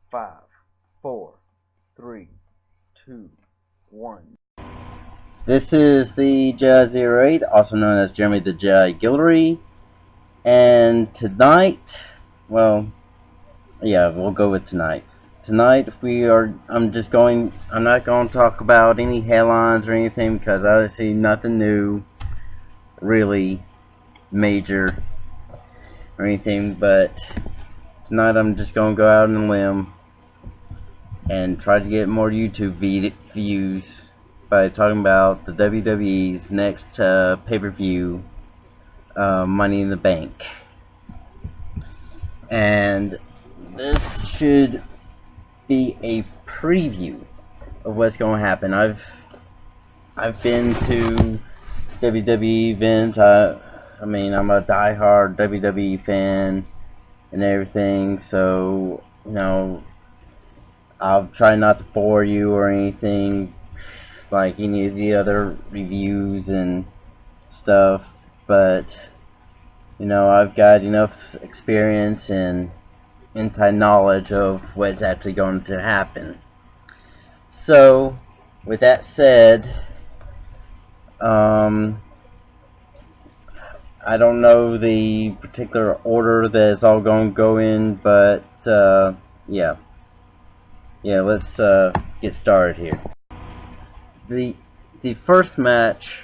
5, 4, 3, 2, 1. This is the Jedi 08, also known as Jeremy the Jedi Guillory. And tonight, well, yeah, we'll go with tonight. Tonight I'm not going to talk about any headlines or anything because I see nothing new, really major or anything, but tonight I'm just going to go out on a limb and try to get more YouTube views by talking about the WWE's next pay-per-view, Money in the Bank. And this should be a preview of what's going to happen. I've been to WWE events. I mean, I'm a diehard WWE fan and everything, so I'll try not to bore you or anything like any of the other reviews and stuff, but I've got enough experience and inside knowledge of what's actually going to happen. So with that said, I don't know the particular order that it's all going to go in, but yeah, let's get started here. The first match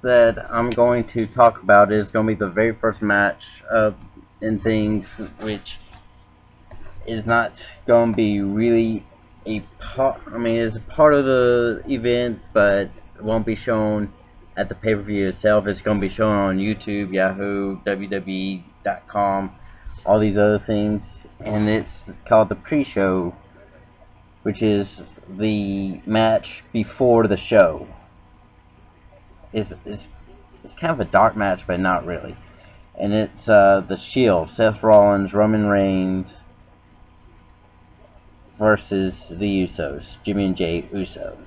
that I'm going to talk about is going to be the very first match in things, which is not going to be really a part. I mean, it's a part of the event, but it won't be shown at the pay-per-view itself. It's going to be shown on YouTube, Yahoo, WWE.com, all these other things, and it's called the pre-show, which is the match before the show. It's kind of a dark match, but not really. And it's the Shield, Seth Rollins, Roman Reigns versus the Usos, Jimmy and Jay Uso.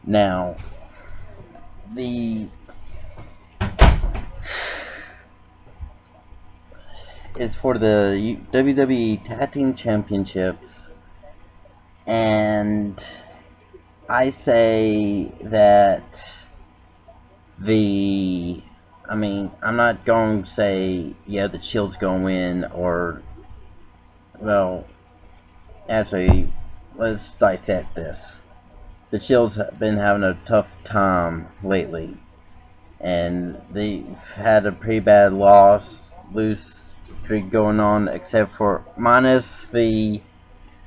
Now, it's for the WWE Tag Team Championships, and I say that I'm not going to say, yeah, the Shield's going to win, or, well, actually, let's dissect this. The Shield's been having a tough time lately, and they've had a pretty bad lose streak going on, except for minus the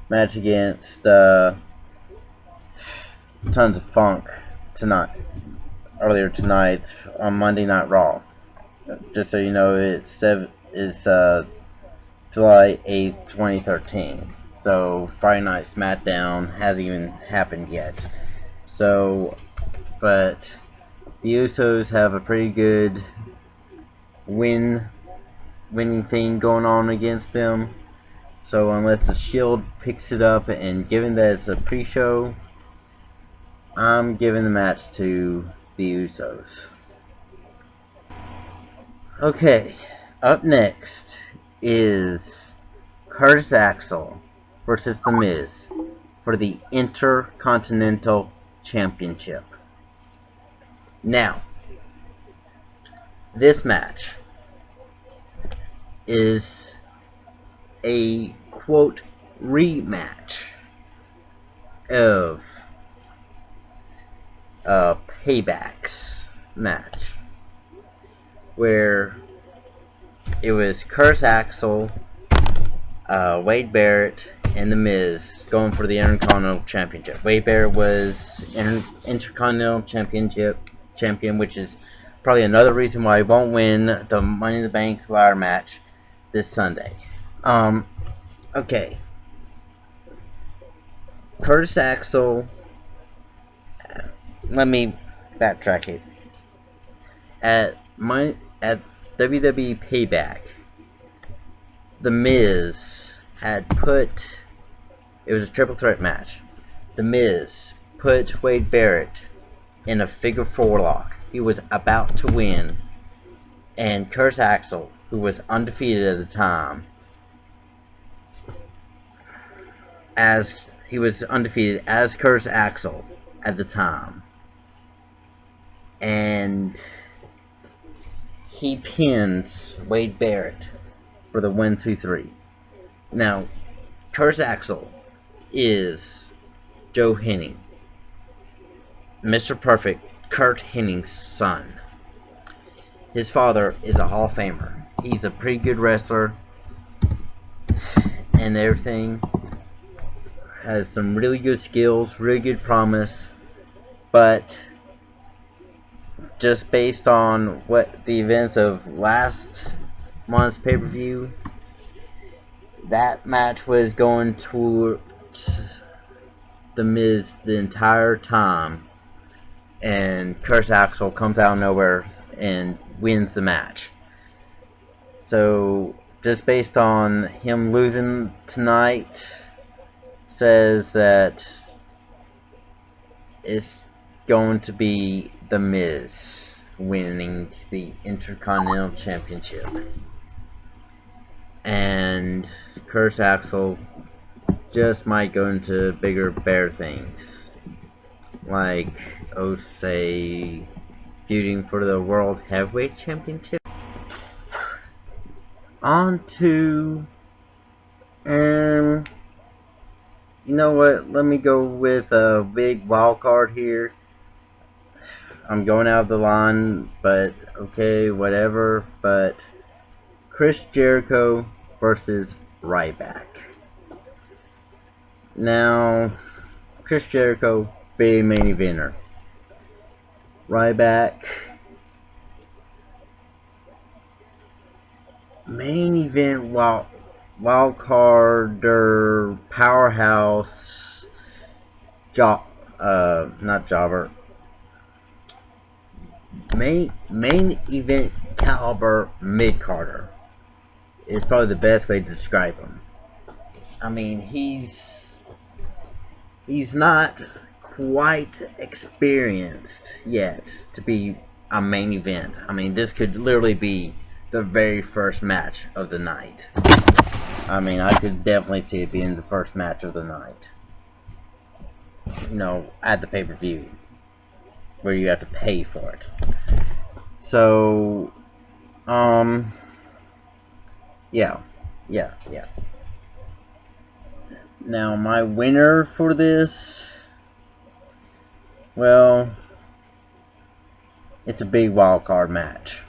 match against Tons of Funk earlier tonight on Monday Night Raw. Just so you know, it's July 8th, 2013. So Friday Night SmackDown hasn't even happened yet. So, but the Usos have a pretty good winning thing going on against them. So unless the Shield picks it up, and given that it's a pre-show, I'm giving the match to the Usos. Okay, up next is Curtis Axel versus The Miz for the Intercontinental Championship. Now, this match is a quote rematch of Payback's match, where it was Curtis Axel, Wade Barrett, and The Miz going for the Intercontinental Championship. Wade Barrett was Intercontinental Champion, which is probably another reason why he won't win the Money in the Bank ladder match this Sunday. Okay. Curtis Axel, let me backtrack it. At WWE Payback, The Miz had put, it was a triple threat match. The Miz put Wade Barrett in a figure four lock. He was about to win, and Curtis Axel, who was undefeated at the time, as he was undefeated as Curtis Axel at the time, and he pins Wade Barrett for the 1-2-3. Now, Curtis Axel is Joe Hennig, Mr. Perfect, Kurt Hennig's son. His father is a Hall of Famer. He's a pretty good wrestler and everything. Has some really good skills, really good promise, but just based on what the events of last month's pay-per-view, that match was going towards The Miz the entire time, and Curtis Axel comes out of nowhere and wins the match. So just based on him losing tonight, says that it's going to be The Miz winning the Intercontinental Championship, and Curtis Axel just might go into bigger, better things, like, say, feuding for the World Heavyweight Championship. On to, you know what, let me go with a big wild card here. I'm going out of the line, but okay, whatever. But Chris Jericho versus Ryback. Now, Chris Jericho, big main eventer. Ryback, main event wild carder powerhouse not jobber. Main event caliber mid-carder is probably the best way to describe him. I mean, he's not quite experienced yet to be a main event. I mean, this could literally be the very first match of the night. I mean, I could definitely see it being the first match of the night. You know, at the pay-per-view, where you have to pay for it. So, yeah. Now, my winner for this, well, it's a big wild card match.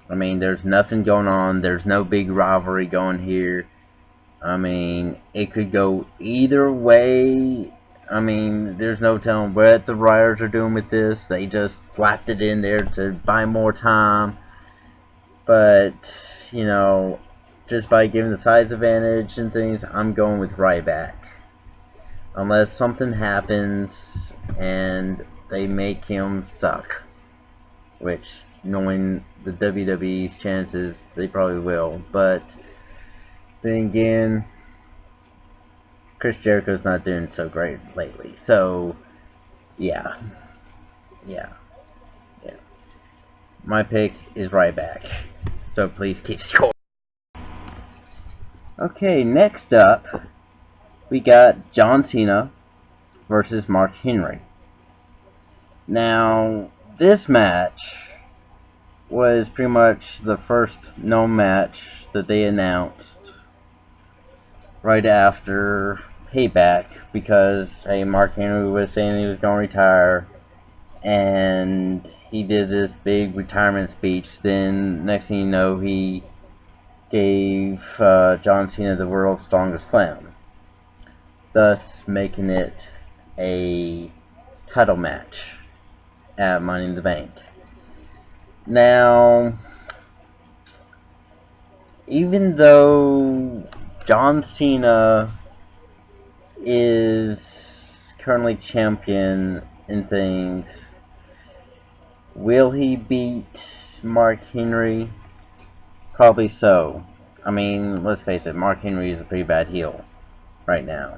I mean, there's nothing going on. There's no big rivalry going here. I mean, it could go either way. I mean, there's no telling what the writers are doing with this. They just slapped it in there to buy more time. But, you know, just by giving the size advantage and things, I'm going with Ryback. Unless something happens and they make him suck. Which, knowing the WWE's chances, they probably will. But then again, Chris Jericho's not doing so great lately. So, yeah. My pick is Ryback. So please keep score. Okay, next up, we got John Cena versus Mark Henry. Now, this match was pretty much the first known match that they announced right after Payback, because, hey, Mark Henry was saying he was going to retire, and he did this big retirement speech. Then, next thing you know, he gave John Cena the world's strongest slam, thus making it a title match at Money in the Bank. Now, even though John Cena is currently champion in things, will he beat Mark Henry? Probably so. I mean, let's face it, Mark Henry is a pretty bad heel right now.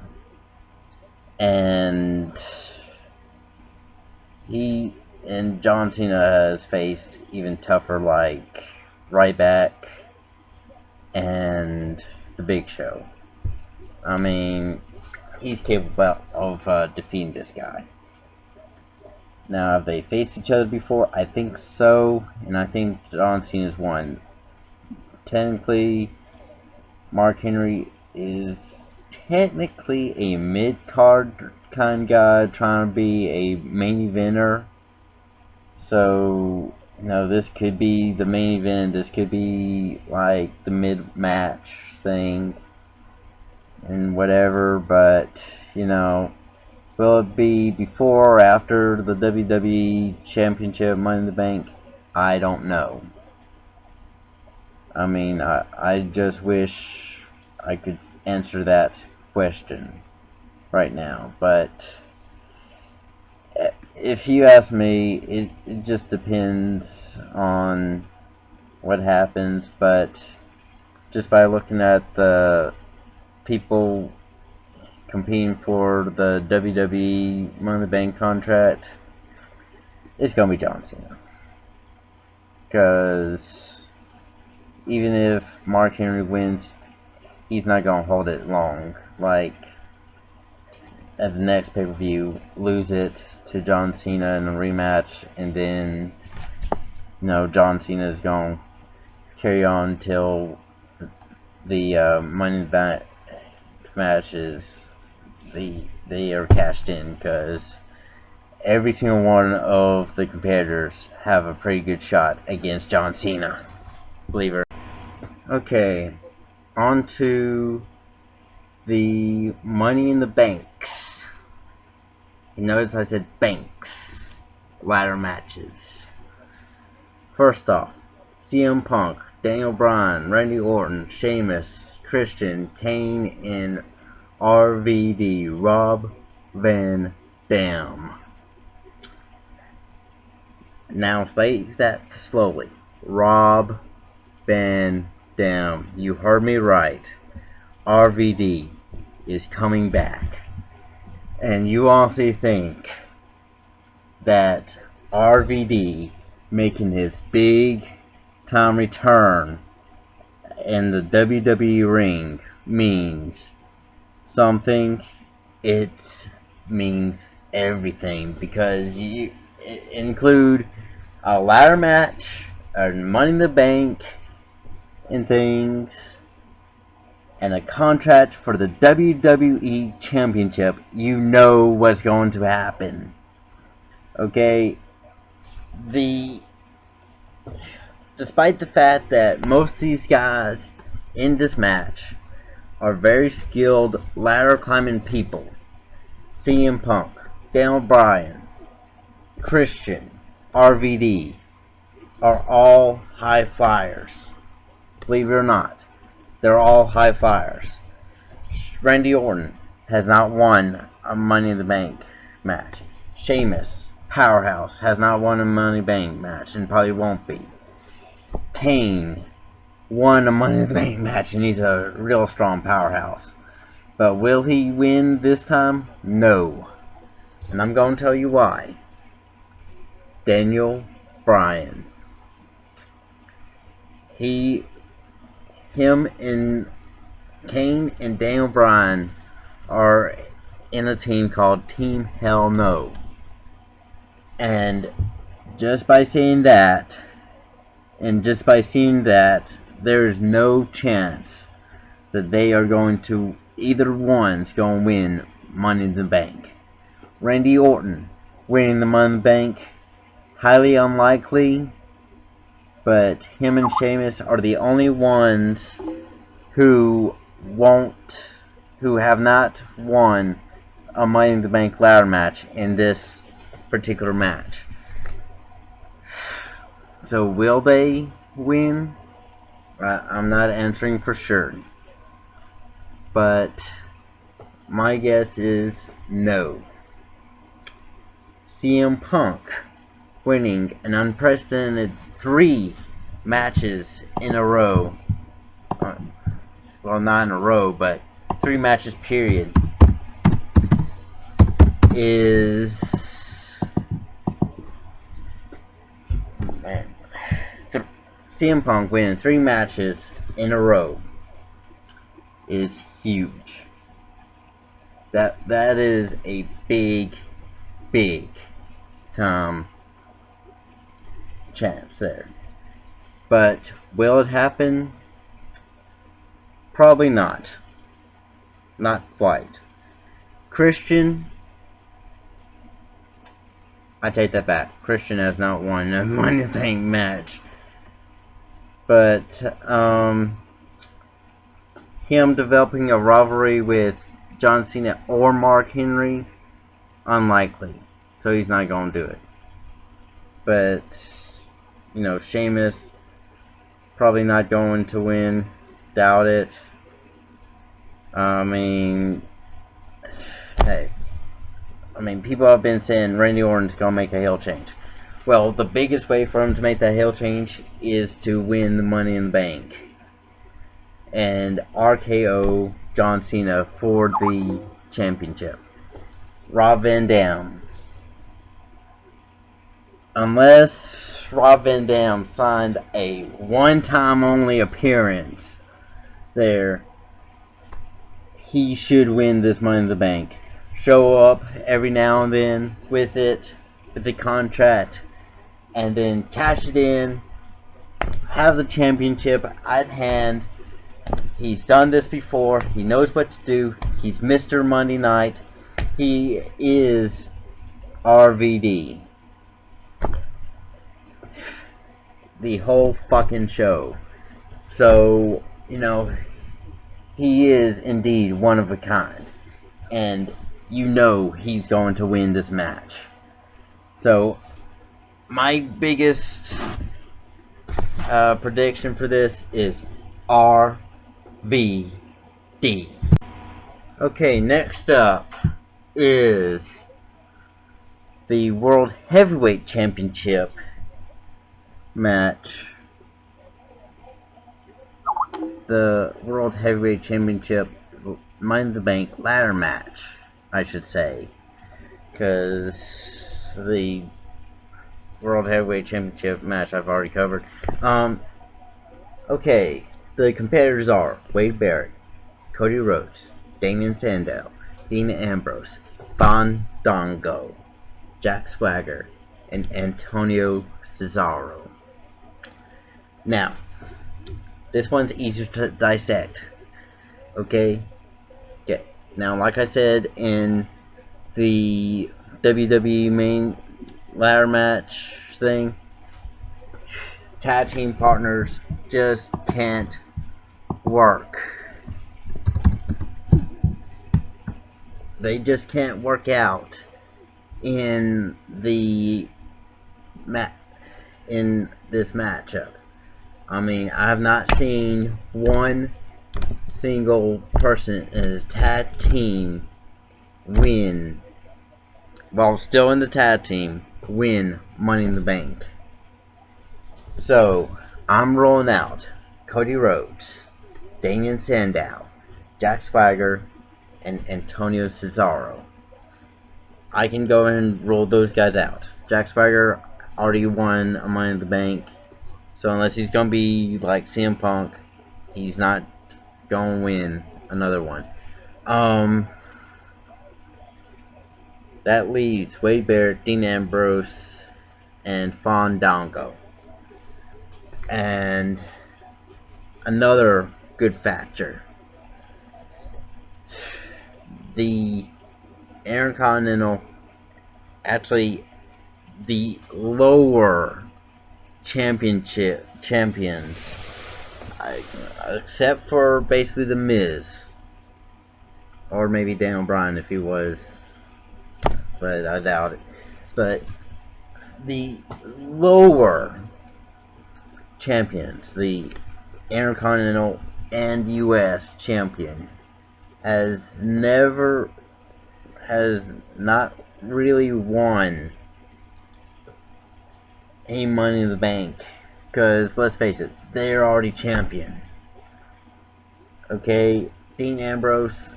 And John Cena has faced even tougher, like Ryback and The Big Show. I mean, he's capable of defeating this guy. Now, have they faced each other before? I think so, and I think John Cena's won. Technically, Mark Henry is technically a mid-card kind of guy trying to be a main eventer. So, this could be the main event. This could be like the mid-match thing and whatever. But, will it be before or after the WWE Championship Money in the Bank? I don't know. I mean, I just wish I could answer that question right now. But if you ask me, it just depends on what happens. But just by looking at the people competing for the WWE Money in the Bank contract, it's going to be John Cena. Because even if Mark Henry wins, he's not going to hold it long. Like, at the next pay-per-view, lose it to John Cena in a rematch, and then, John Cena is going to carry on till the Money in the Bank matches, they are cashed in, because every single one of the competitors have a pretty good shot against John Cena. Believe it. Okay, on to the Money in the Banks. You notice I said banks. Ladder matches. First off, CM Punk, Daniel Bryan, Randy Orton, Sheamus, Christian, Kane, and RVD, Rob Van Dam. Now say that slowly. Rob Van Dam. You heard me right. RVD is coming back. And you honestly think that RVD making his big time return in the WWE ring means something? It means everything, because you include a ladder match, a Money in the Bank, and things, and a contract for the WWE Championship. You know what's going to happen. Okay? Despite the fact that most of these guys in this match are very skilled ladder climbing people, CM Punk, Daniel Bryan, Christian, RVD, are all high flyers. Believe it or not, they're all high flyers. Randy Orton has not won a Money in the Bank match. Sheamus, powerhouse, has not won a Money in the Bank match and probably won't be. Kane won a Money in the Bank match and he's a real strong powerhouse. But will he win this time? No. And I'm going to tell you why. Daniel Bryan. Him and Kane and Daniel Bryan are in a team called Team Hell No. And just by saying that, and just by seeing that, there is no chance that they are going to, either one's going to win Money in the Bank. Randy Orton winning the Money in the Bank, highly unlikely, but him and Sheamus are the only ones who have not won a Money in the Bank ladder match in this particular match. So will they win? I'm not answering for sure, but my guess is no. CM Punk winning an unprecedented 3 matches in a row. Well, not in a row, but 3 matches period. CM Punk winning 3 matches in a row is huge. That is a big time chance there. But will it happen? Probably not. Not quite. Christian, I take that back. Christian has not won a Money in the Bank match. But him developing a rivalry with John Cena or Mark Henry, unlikely. So he's not going to do it. But, you know, Sheamus, probably not going to win. Doubt it. I mean, hey. I mean, people have been saying Randy Orton's going to make a heel change. Well, the biggest way for him to make that heel change is to win the Money in the Bank. And RKO John Cena for the championship. Rob Van Dam. Unless Rob Van Dam signed a one-time only appearance there, he should win this Money in the Bank. Show up every now and then with it, with the contract, and then cash it in, have the championship at hand. He's done this before. He knows what to do. He's Mr. Monday Night. He is RVD. The whole fucking show. So, you know, he is indeed one of a kind. And you know he's going to win this match. So, my biggest prediction for this is RVD. Okay, next up is the World Heavyweight Championship match. The World Heavyweight Championship Money in the Bank ladder match, I should say, because the World Heavyweight Championship match I've already covered. Okay, the competitors are Wade Barrett, Cody Rhodes, Damien Sandow, Dean Ambrose, Fandango, Jack Swagger, and Antonio Cesaro. Now, this one's easier to dissect. Okay? Now, like I said in the WWE main ladder match thing, tag team partners just can't work. They just can't work out in the in this matchup. I mean, I have not seen one single person in a tag team win, while still in the tag team, win Money in the Bank. So, I'm rolling out Cody Rhodes, Damien Sandow, Jack Swagger, and Antonio Cesaro. I can go ahead and roll those guys out. Jack Swagger already won a Money in the Bank, so unless he's going to be like CM Punk, he's not going to win another one. That leaves Wade Barrett, Dean Ambrose, and Fandango. And another good factor, the Intercontinental, actually the lower championship champions, except for basically the Miz, or maybe Daniel Bryan if he was, but I doubt it. But the lower champions, the Intercontinental and US champion, has not really won any Money in the Bank, because let's face it, they're already champion. Okay, Dean Ambrose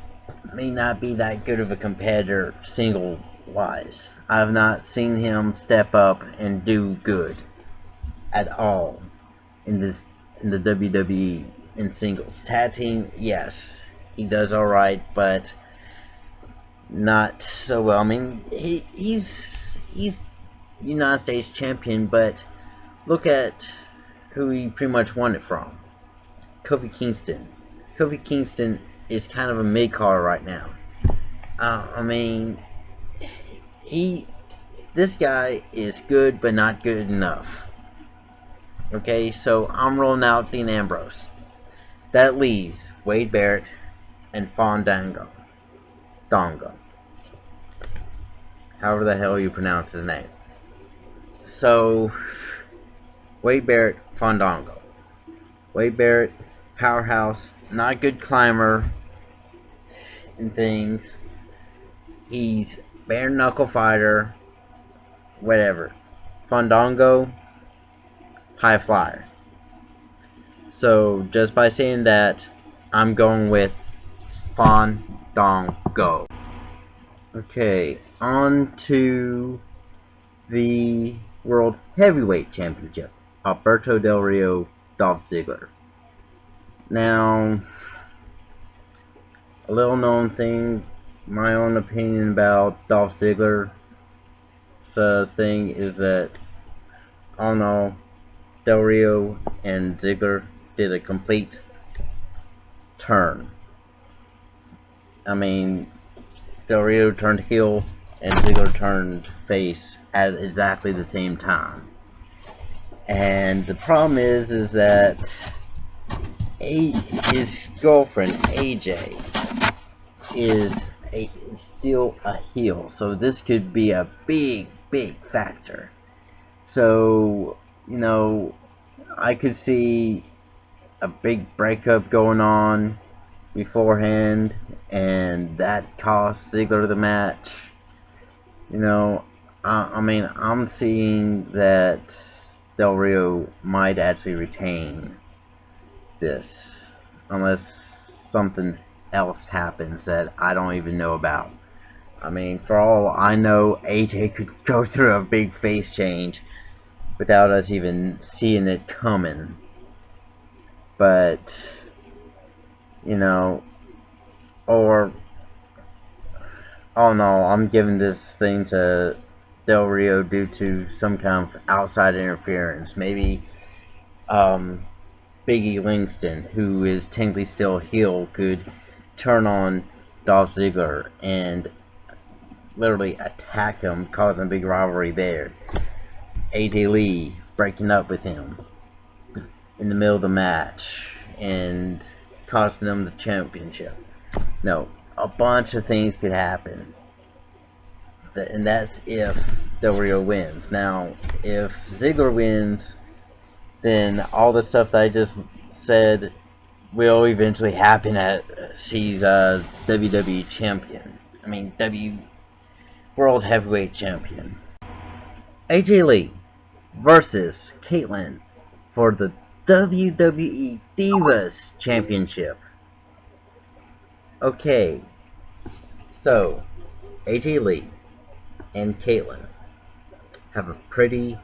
may not be that good of a competitor single wise. I have not seen him step up and do good at all in the WWE in singles. Tag team, yes, he does alright, but not so well. I mean, he's United States champion, but look at who he pretty much won it from. Kofi Kingston. Kofi Kingston is kind of a mid-card right now. I mean, this guy is good, but not good enough. Okay, so I'm rolling out Dean Ambrose. That leaves Wade Barrett and Fandango. Dongo. However the hell you pronounce his name. So, Wade Barrett, Fandango. Wade Barrett, powerhouse, not a good climber and things. He's bare knuckle fighter, whatever. Fandango, high flyer. So just by saying that, I'm going with Fandango. Okay, on to the World Heavyweight Championship. Alberto Del Rio, Dolph Ziggler. Now, a little known thing, my own opinion about Dolph Ziggler thing is that, I don't know, Del Rio and Ziggler did a complete turn. I mean, Del Rio turned heel and Ziggler turned face at exactly the same time. And the problem is that his girlfriend AJ is still a heel, so this could be a big factor. So, you know, I could see a big breakup going on beforehand, and that cost Ziggler the match. You know, I mean, I'm seeing that Del Rio might actually retain this, unless something else happens that I don't even know about. I mean, for all I know, AJ could go through a big face change without us even seeing it coming. But, you know, or, oh no, I'm giving this thing to Del Rio due to some kind of outside interference. Maybe Biggie Langston, who is technically still heel, could turn on Dolph Ziggler and literally attack him, causing a big rivalry there. AJ Lee breaking up with him in the middle of the match and costing them the championship. No, a bunch of things could happen. And that's if Del Rio wins. Now, if Ziggler wins, then all the stuff that I just said will eventually happen as he's a WWE champion. I mean, World Heavyweight Champion. AJ Lee versus Caitlyn for the WWE Divas Championship. Okay, so AJ Lee and Caitlyn have a pretty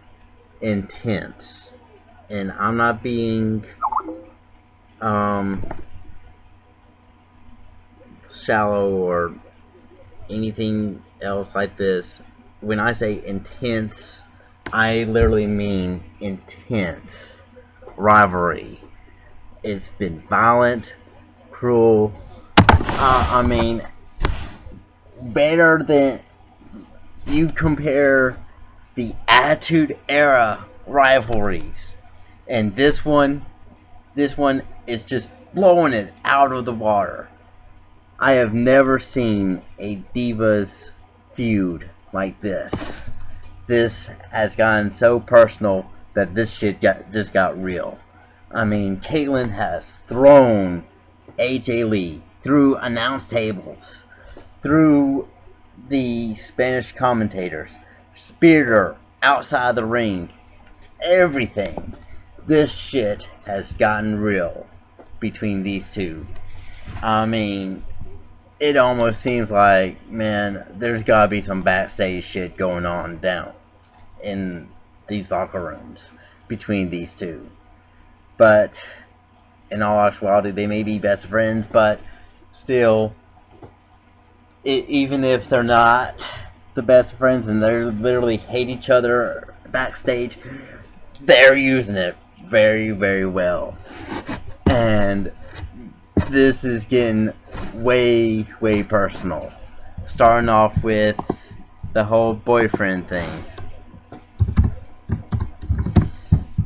intense, and I'm not being shallow or anything else like this. When I say intense, I literally mean intense rivalry. It's been violent, cruel. I mean, better than you compare the Attitude Era rivalries, and this one is just blowing it out of the water. I have never seen a Divas feud like this. This has gotten so personal that this shit just got real. I mean, Caitlyn has thrown AJ Lee through announce tables, through the Spanish commentators, speared her outside the ring, everything. This shit has gotten real between these two. I mean, it almost seems like, man, there's gotta be some backstage shit going on down in these locker rooms between these two. But in all actuality, they may be best friends, but still, even if they're not the best friends and they literally hate each other backstage, they're using it very, very well. And this is getting way, way personal. Starting off with the whole boyfriend things.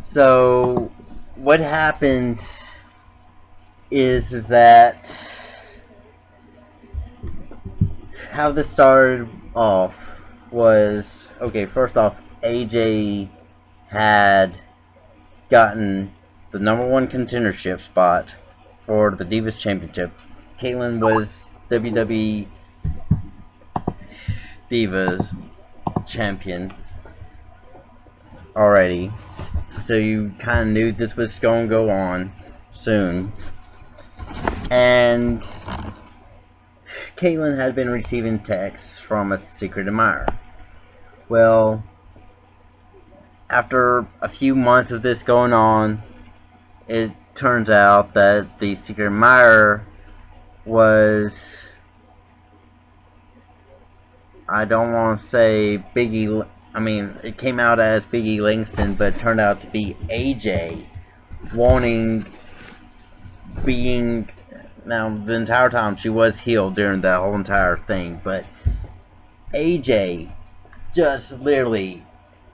So, what happened is that how this started off was, okay, first off, AJ had gotten the #1 contendership spot for the Divas Championship. Kaitlyn was WWE Divas champion already, so you kind of knew this was going to go on soon. And Kaitlyn had been receiving texts from a secret admirer. Well, after a few months of this going on, it turns out that the secret admirer was, I don't want to say Biggie, I mean, it came out as Biggie Langston, but it turned out to be AJ being, now the entire time she was healed during that whole entire thing, but AJ just literally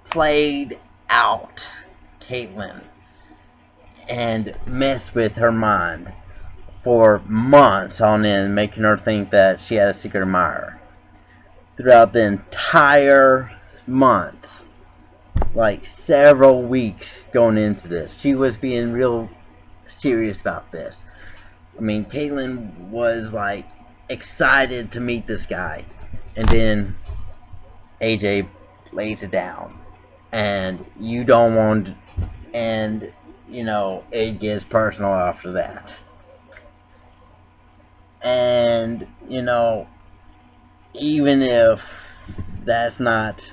played out Kaitlyn and messed with her mind for months on end, making her think that she had a secret admirer. Throughout the entire month, like several weeks going into this, she was being real serious about this. I mean, Kaitlyn was like excited to meet this guy, and then AJ lays it down, and you don't want, and you know, it gets personal after that. And you know, even if that's not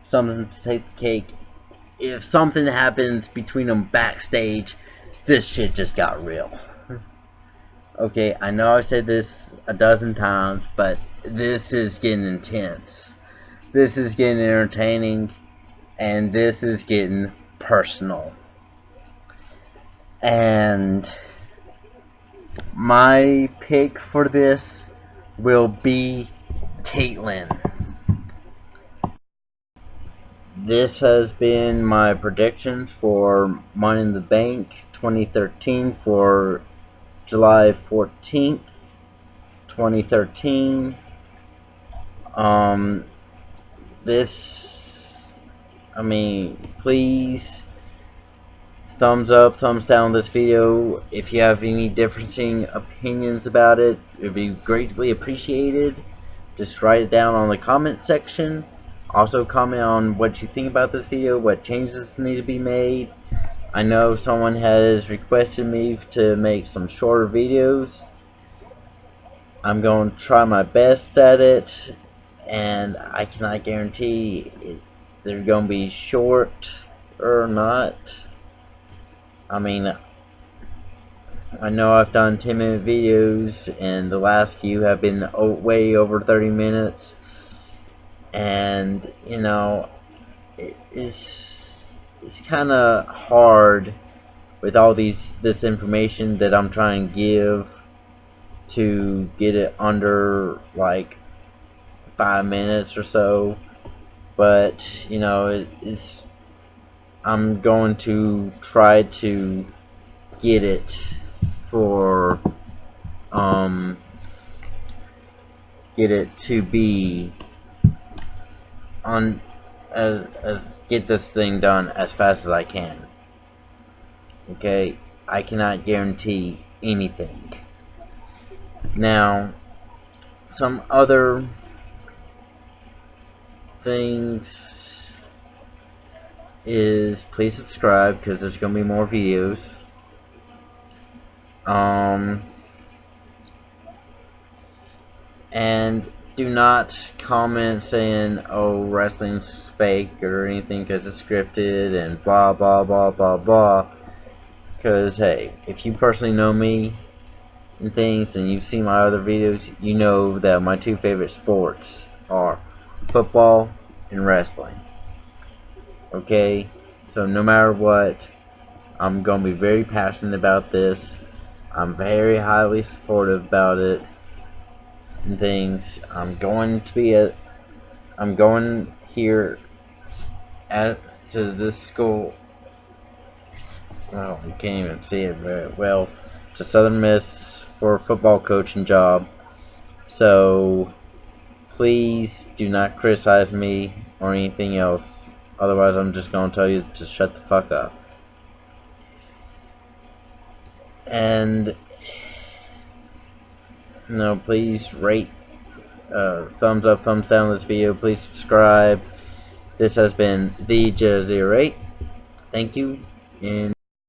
something to take the cake, if something happens between them backstage, this shit just got real. Okay, I know I said this a dozen times, but this is getting intense. This is getting entertaining, and this is getting personal. And my pick for this will be Kaitlyn. This has been my predictions for Money in the Bank 2013 for July 14th, 2013. Please thumbs up, thumbs down this video. If you have any differing opinions about it, it would be greatly appreciated. Just write it down on the comment section. Also comment on what you think about this video, what changes need to be made. I know someone has requested me to make some shorter videos. I'm going to try my best at it, and I cannot guarantee if they're going to be short or not. I mean, I know I've done 10-minute videos, and the last few have been way over 30 minutes. And, you know, it's kind of hard with all this information that I'm trying to give to get it under, like, 5 minutes or so. But, you know, I'm going to try to get it for get it to be on get this thing done as fast as I can. Okay, I cannot guarantee anything. Now, some other things is, please subscribe because there's gonna be more videos. And do not comment saying, oh, wrestling's fake or anything because it's scripted and blah blah blah blah blah. Because hey, if you personally know me, and things, and you've seen my other videos, you know that my two favorite sports are football and wrestling. Okay, so no matter what, I'm going to be very passionate about this. I'm very highly supportive about it and things. I'm going here to this school. Well, you can't even see it very well. To Southern Miss for a football coaching job. So please do not criticize me or anything else. Otherwise, I'm just going to tell you to shut the fuck up. And please rate, thumbs up, thumbs down this video. Please subscribe. This has been the J08. Thank you, and